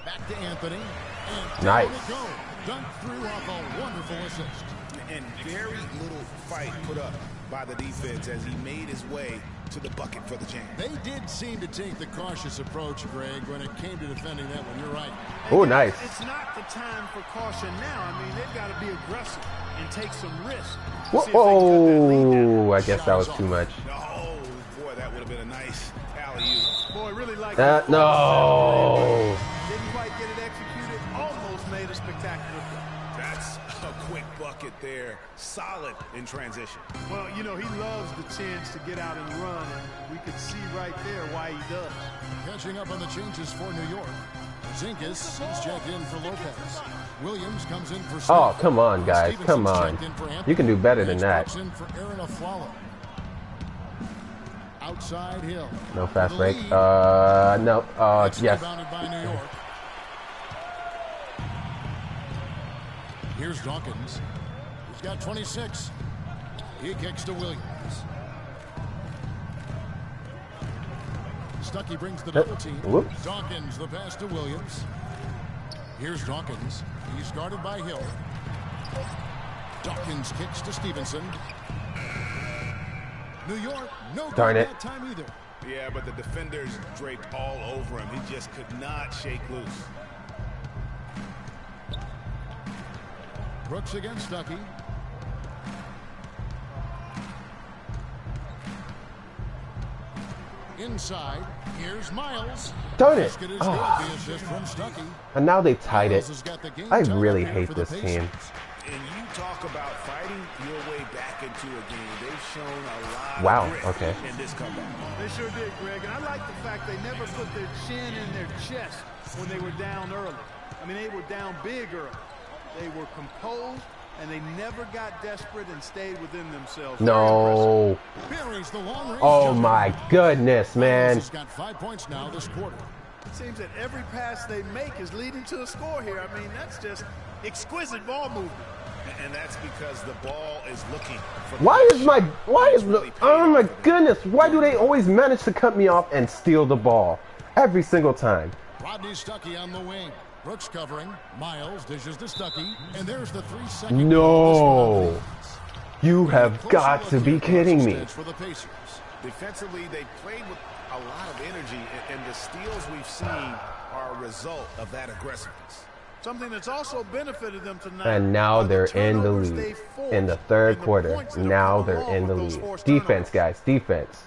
Back to Anthony. And Nice. down it goes. Dunked through off a wonderful assist. And very little fight put up by the defense as he made his way to the bucket for the jam. They did seem to take the cautious approach, Greg, when it came to defending that one. You're right. Oh, nice. It's not the time for caution now. I mean, they've got to be aggressive and take some risks. Whoa, I guess that was too much. Oh, boy, that would have been a nice alley-oop. Boy, really like that. No. Didn't quite get it executed. Almost made a spectacular play. That's a quick bucket there. Solid in transition. Well, you know, he loves the chance to get out and run, and we could see right there why he does. Catching up on the changes for New York. Zinkas is checked in for Lopez. Williams comes in for Smith. Oh, come on, guys. Come on. You can do better than that. In for Aaron Aflalo. Outside Hill. No fast break. No. Yes. By New York. Here's Dawkins. He's got 26. He kicks to Williams. Stuckey brings the double team. Whoops. Dawkins the pass to Williams. Here's Dawkins. He's guarded by Hill. Dawkins kicks to Stevenson. New York, no Darn good it. that time either. Yeah, but the defenders draped all over him. He just could not shake loose. Brooks against Stuckey. Inside, here's Miles. Darn it. The Oh. assist from Stuckey. And now they tied it. Miles has got the game I tied really here hate for the this Pacers. team. And you talk about fighting your way back into a game. They've shown a lot Wow, of grit okay. in this comeback. They sure did, Greg. And I like the fact they never put their chin in their chest when they were down early. I mean, they were down big early. They were composed, and they never got desperate and stayed within themselves. No. Buries the long range Oh jumper. my goodness, man. Miles has got 5 points now this quarter. It seems that every pass they make is leading to a score here. I mean, that's just exquisite ball movement. And that's because the ball is looking for Oh my goodness, why do they always manage to cut me off and steal the ball? Every single time. Rodney Stuckey on the wing. Brooks covering. Miles dishes to Stuckey. And there's the 3-second. No. You have got to be kidding me. For the Pacers. defensively. They played with a lot of energy, and the steals we've seen are a result of that aggressiveness. Something that's also benefited them tonight. And now they're in the lead in the third quarter. Now they're in the lead. Defense, guys. Defense.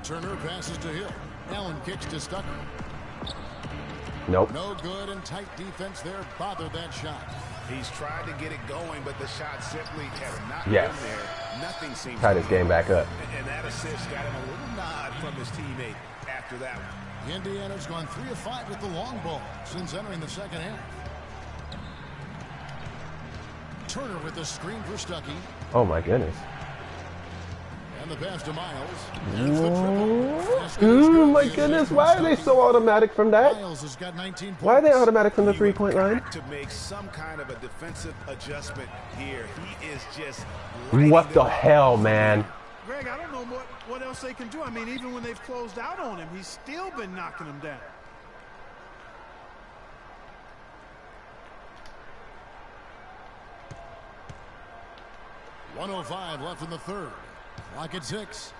Turner passes to Hill. Allen kicks to Stuckey. Nope. No good, and tight defense there bothered that shot. He's tried to get it going, but the shot simply has not Yes. been there. Nothing seems Tied his game back up. And that assist got him a little nod from his teammate after that one. Indiana's gone 3 of 5 with the long ball since entering the second half. Turner with the screen for Stuckey. Oh my goodness. And the pass to Miles. Oh my goodness. Why are they so automatic from that? Miles has got 19 points. Why are they automatic from the three-point line? To make some kind of a defensive adjustment here. He is just What the hell, man? Greg, I don't know what else they can do. I mean, even when they've closed out on him, he's still been knocking them down. .105 left in the third. Clock at 6.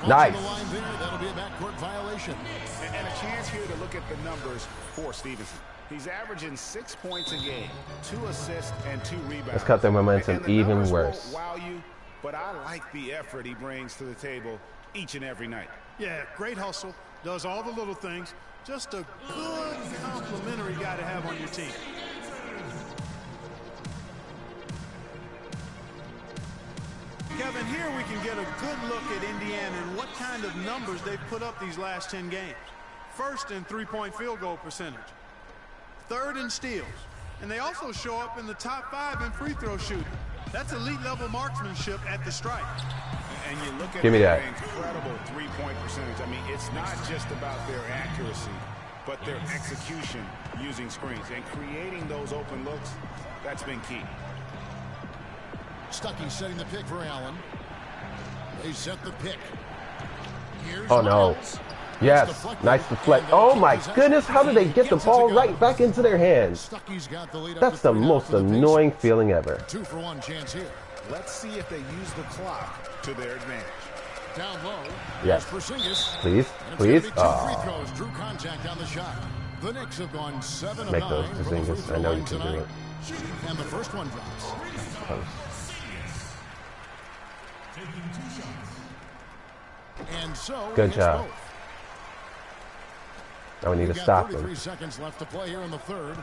Nice. The line there. That'll be a backcourt violation. And a chance here to look at the numbers for Stevenson. He's averaging 6 points a game, 2 assists, and 2 rebounds. Let's cut their momentum And the even numbers worse. won't wow you, but I like the effort he brings to the table each and every night. Yeah, great hustle. Does all the little things. Just a good complimentary guy to have on your team. Kevin, here we can get a good look at Indiana and what kind of numbers they've put up these last 10 games. First in three-point field goal percentage. Third in steals. And they also show up in the top 5 in free throw shooting. That's elite level marksmanship at the stripe. And you look at Give me their that. incredible three-point percentage. I mean, it's not just about their accuracy, but their execution using screens. And creating those open looks, that's been key. Stuckey setting the pick for Allen. They set the pick. Here's Oh, no. Miles. Yes, nice deflect. Oh my goodness, how did they get the ball right back into their hands? That's the most annoying feeling ever. 2-for-1 chance here. Let's see if they use the clock to their advantage. Down low. Yes. Porzingis. Please, And it's please. gonna be 2 free throws. Drew contact on the shot. The Knicks have gone 7 of Make 9 those from the free Porzingis. throw I know you line can do tonight. it. And the first one drops. Close. And so Good it's job. both. Now we need to We've got stop 33 them. seconds left to play here in the third.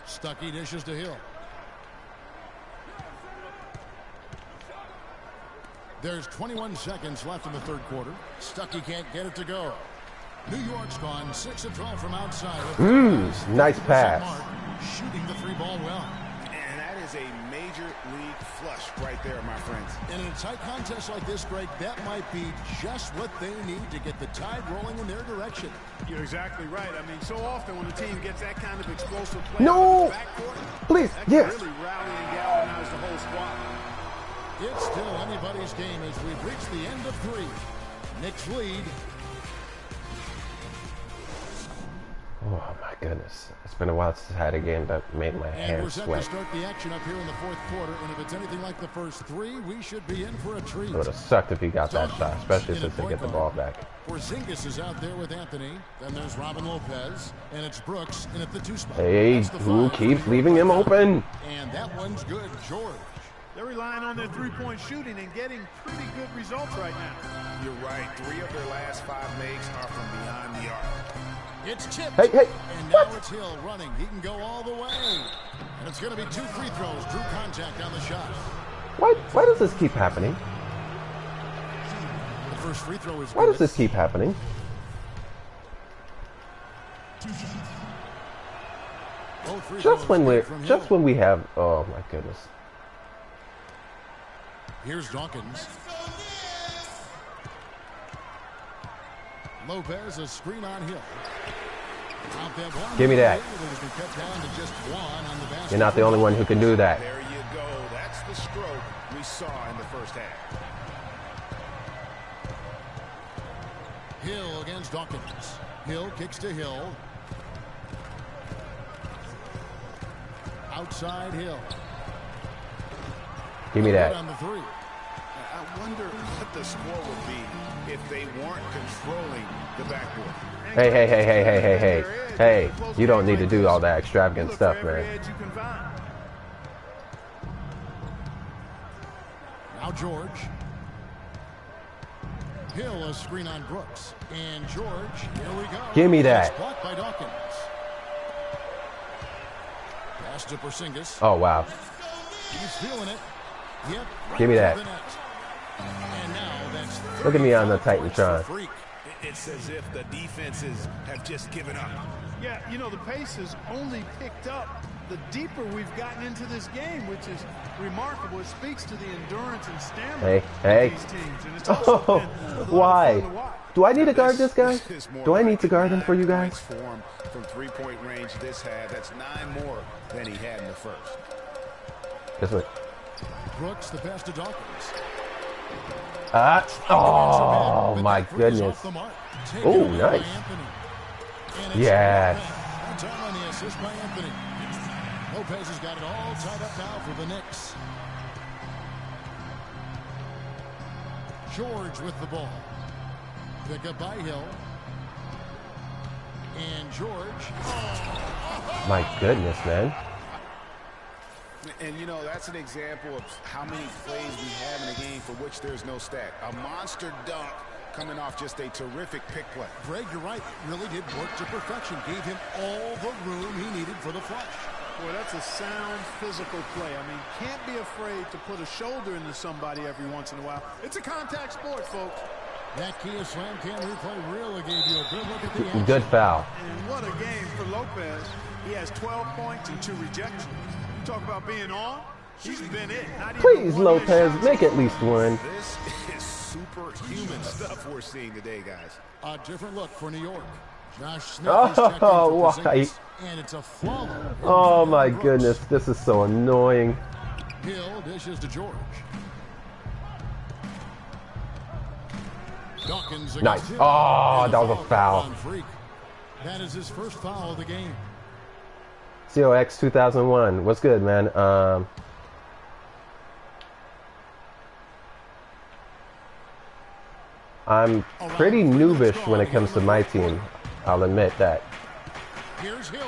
Stuckey dishes to Hill. There's 21 seconds left in the third quarter. Stuckey can't get it to go. New York's gone 6 of 12 from outside. Nice pass. Shooting the 3-ball well. And that is a major league flush right there, my friends. And in a tight contest like this, Greg, that might be just what they need to get the tide rolling in their direction. You're exactly right. I mean, so often when a team gets that kind of explosive play No! out of the backcourt, Please, that can yes. really rally and galvanize the whole squad. It's still anybody's game as we've reached the end of 3. Knicks lead. Oh my goodness. It's been a while since I had a game that made my And we're hands set to sweat. start the action up here in the fourth quarter. And if it's anything like the first 3, we should be in for a treat. It would have sucked if he got that shot, especially since they get the ball back. Porzingis is out there with Anthony. Then there's Robin Lopez. And it's Brooks in at the 2 spot. Hey, That's the who 5. keeps leaving him open? And that one's good. George. They're relying on their three-point shooting and getting pretty good results right now. You're right. 3 of their last 5 makes are from behind the arc. It's tipped. Hey, And what? now it's Hill running. He can go all the way. And it's going to be 2 free throws. Drew contact on the shot. Why does this keep happening? The first free throw is Why good. does this keep happening? Both free Just throws when from Hill. we have, oh my goodness. Here's Dawkins. Lopez, a screen on Hill. Out there, Give me that. Cut down to just 1 on the basket. You're not the only one who can do that. There you go. That's the stroke we saw in the first half. Hill against Dawkins. Hill kicks to Hill. Outside Hill. Give me that. On the 3. I wonder what the score would be if they weren't controlling the backboard. Hey, you don't need to do all that extravagant Look stuff, for every man. edge you can find. Now George. Hill, a screen on Brooks. And George, here we go. Give me that. It's blocked by Dawkins. Pass to Porzingis. Oh, wow. He's feeling it. Yep. Give me that. to the net. And now that's Look at me on the 35 points for Titantron. Freak. It's as if the defenses have just given up. Yeah, you know, the pace has only picked up the deeper we've gotten into this game, which is remarkable. It speaks to the endurance and stamina Hey. of these teams. And it's also Oh, been a lot of why? fun to watch. Do I need to guard this guy? is more Do I like need to guard him for you 9 guys? points for him from 3-point range this half. That's 9 more than he had in the first. This way. Brooks, the pass to Dawkins. Oh, But my that three is goodness. off the mark. Oh, Taken away by nice. Anthony. And it's Yes. One time on the assist by Anthony. Lopez has got it all tied up now for the Knicks. George with the ball. Pick up by Hill. And George. My goodness, man. And, you know, that's an example of how many plays we have in a game for which there's no stat. A monster dunk coming off just a terrific pick play. Greg, you're right. Really did work to perfection. Gave him all the room he needed for the flush. Boy, that's a sound physical play. I mean, can't be afraid to put a shoulder into somebody every once in a while. It's a contact sport, folks. That Kia Slam Cam replay really gave you a good look at the action. Good foul. And what a game for Lopez. He has 12 points and 2 rejections. You talk about being on. He's been it. Not even Please, one Lopez, shot. make at least one. This is superhuman stuff we're seeing today, guys. A different look for New York. Josh Smith Oh, is checked in for why? Porzingis, and it's a follow. Oh my goodness, this is so annoying. Hill dishes to George. Dawkins Nice. against Hill. Oh, And that was a called foul. on Freak. That is his first foul of the game. COX 2001. What's good, man? I'm pretty noobish when it comes to my team. I'll admit that. Here's Hill.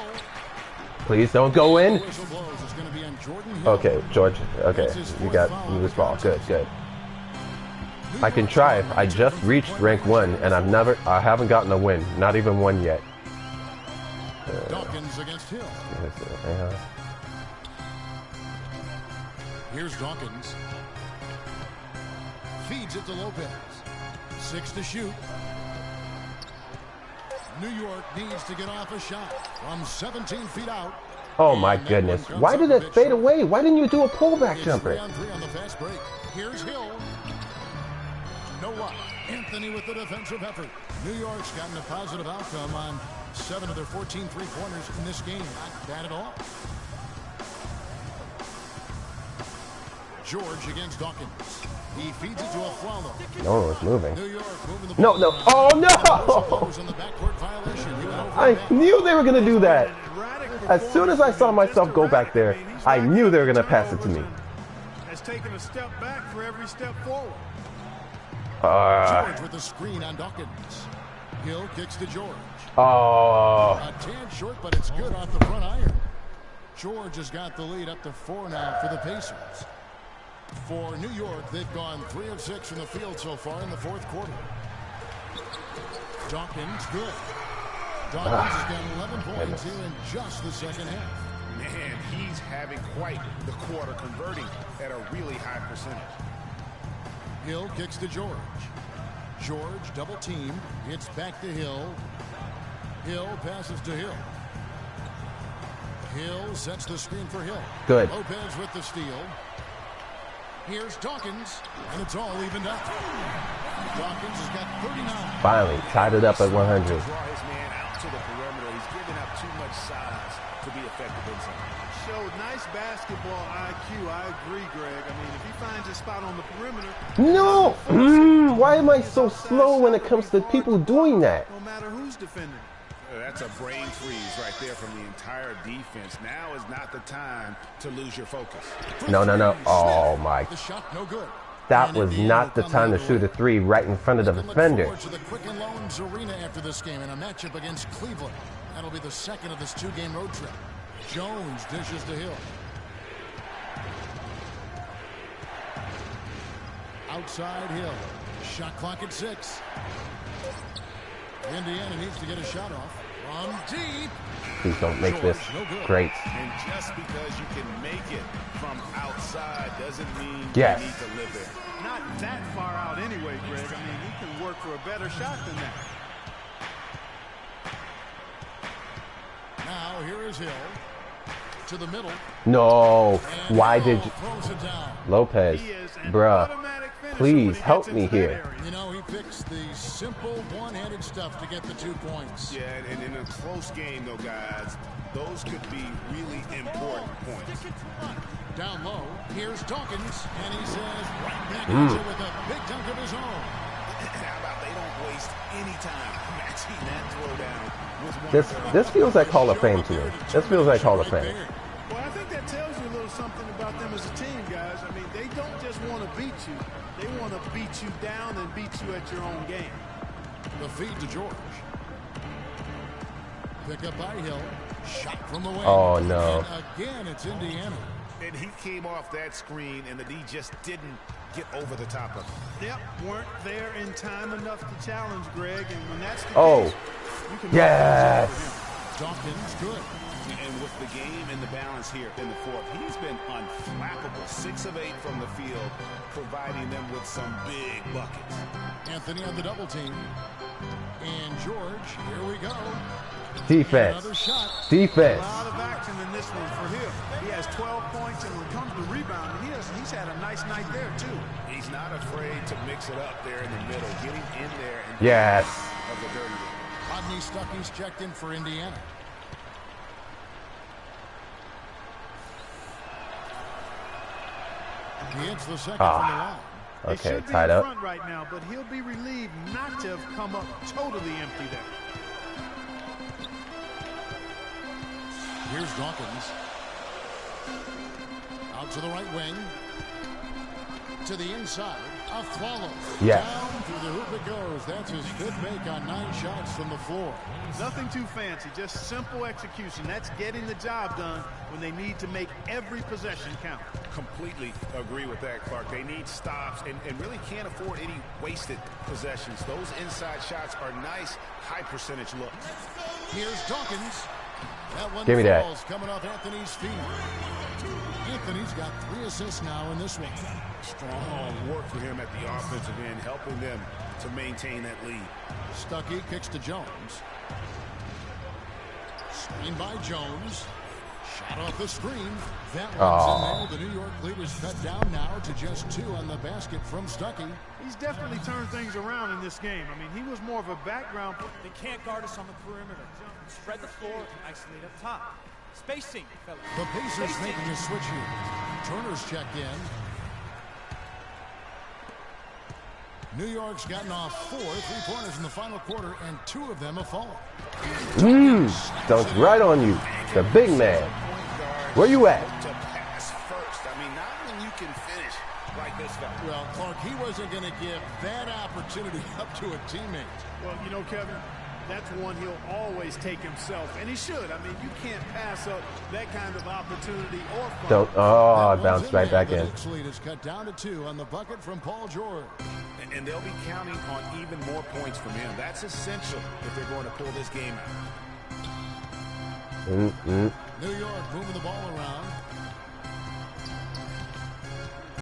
Please don't go in. Whistle blows. It's going to be on Jordan Hill. Okay, George. Okay, you got this ball. Good, good. I can try. I just reached rank 1, and I haven't gotten a win. Not even one yet. Dawkins against Hill. Here's Dawkins. Feeds it to Lopez. 6 to shoot. New York needs to get off a shot from 17 feet out. Oh my goodness. Why did it fade away? Why didn't you do a pullback jumper? 3 on 3 on the fast break. Here's Hill. No luck. Anthony with the defensive effort. New York's gotten a positive outcome on 7 of their 14 three-pointers in this game. Not bad at all. George against Dawkins. He feeds it to a Flalo. No one was moving. New York moving the No, no. Oh, no! I knew they were going to do that. As soon as I saw myself go back there, I knew they were going to pass it to me. Has taken a step back for every step forward. George with the screen on Dawkins. Hill kicks to George. Oh. A tad short, but it's good off the front iron. George has got the lead up to 4 now for the Pacers. For New York, they've gone 3 of 6 from the field so far in the fourth quarter. Dawkins, good. Dawkins has got 11 points here in just the second half. Man, he's having quite the quarter, converting at a really high percentage. Hill kicks to George. George double team. It's back to Hill. Hill passes to Hill. Hill sets the screen for Hill. Good. Lopez with the steal. Here's Dawkins, and it's all evened up. Dawkins has got 39. Finally, tied it up at 100. Draw his man out to the perimeter. He's giving up too much size to be effective inside. Showed nice basketball IQ. I agree, Greg. I mean, if he finds his spot on the perimeter. No! Why am I so slow when it comes to people doing that? No matter who's defending. That's a brain freeze right there from the entire defense. Now is not the time to lose your focus. No, no, no. Oh, my. The shot no good. That was not the time to shoot a 3 right in front of the defender. To the Quicken Loans Arena after this game in a matchup against Cleveland. That'll be the second of this 2-game road trip. Jones dishes to Hill. Outside Hill. Shot clock at 6. Indiana needs to get a shot off. From deep. Please don't make this great. And just because you can make it from outside doesn't mean Yes. you need to live there. Not that far out anyway, Greg. I mean, he can work for a better shot than that. Now here is Hill. To the middle. No. And Why Hill did you... throws it down. Lopez, He is an bruh, automatic finisher please when he help gets me into that here. area. You know, he picks the simple one-handed stuff to get the 2 points. Yeah, and in a close game, though, guys, those could be really important points. Down low, here's Dawkins, and he says right back at you with a big dunk of his own. How about they don't waste any time matching that throwdown with one. This feels like Hall of Fame to me. This feels like Hall of Fame. Well, I think that tells you a little something about them as a team, guys. I mean, they don't just want to beat you. They want to beat you down and beat you at your own game. The feed to George. Pick up by Hill. Shot from the wing. Oh, no. And again, it's Indiana. And he came off that screen, and the D just didn't get over the top of it. Yep, weren't there in time enough to challenge Greg, and when that's the Oh, case, you can yes. Dawkins, good. And with the game and the balance here in the fourth, he's been unflappable. 6 of 8 from the field, providing them with some big buckets. Anthony on the double team. And George, here we go. Defense. Another shot. Defense. A lot of action in this one for him. He has 12 points, and when it comes to rebounding, he's had a nice night there, too. He's not afraid to mix it up there in the middle, getting in there and Yes. of the dirty work. Rodney Stuckey's checked in for Indiana. He hits the second from the line. They Okay, should be tied in up. front right now, but he'll be relieved not to have come up totally empty there. Here's Dawkins. Out to the right wing. To the inside. Aflalo. Yes. Down through the hoop it goes. That's his 5th make on 9 shots from the floor. Nothing too fancy, just simple execution. That's getting the job done when they need to make every possession count. Completely agree with that, Clark. They need stops and really can't afford any wasted possessions. Those inside shots are nice, high percentage looks. Here's Dawkins. That one Give me that. falls coming off Anthony's feet. Anthony's got 3 assists now in this one. Strong work for him at the offensive end, helping them to maintain that lead. Stuckey kicks to Jones. Screen by Jones. Shot off the screen. That one's in there. The New York lead is cut down now to just 2 on the basket from Stuckey. He's definitely turned things around in this game. I mean, he was more of a background. They can't guard us on the perimeter. Spread the floor and isolate up top. Spacing, fellas. The Pacers making a switch here. Turner's checked in. New York's gotten off 4 3-pointers in the final quarter, and 2 of them have fallen. Dunked right on you. The big man. Where you at? To pass first. I mean, not when you can finish like this guy. Well, Clark, he wasn't going to give that opportunity up to a teammate. Well, you know, Kevin, that's one he'll always take himself, and he should. I mean, you can't pass up that kind of opportunity or fun. Don't. Oh, bounced right back in. The Knicks lead is cut down to 2 on the bucket from Paul George. And they'll be counting on even more points from him. That's essential if they're going to pull this game out. New York moving the ball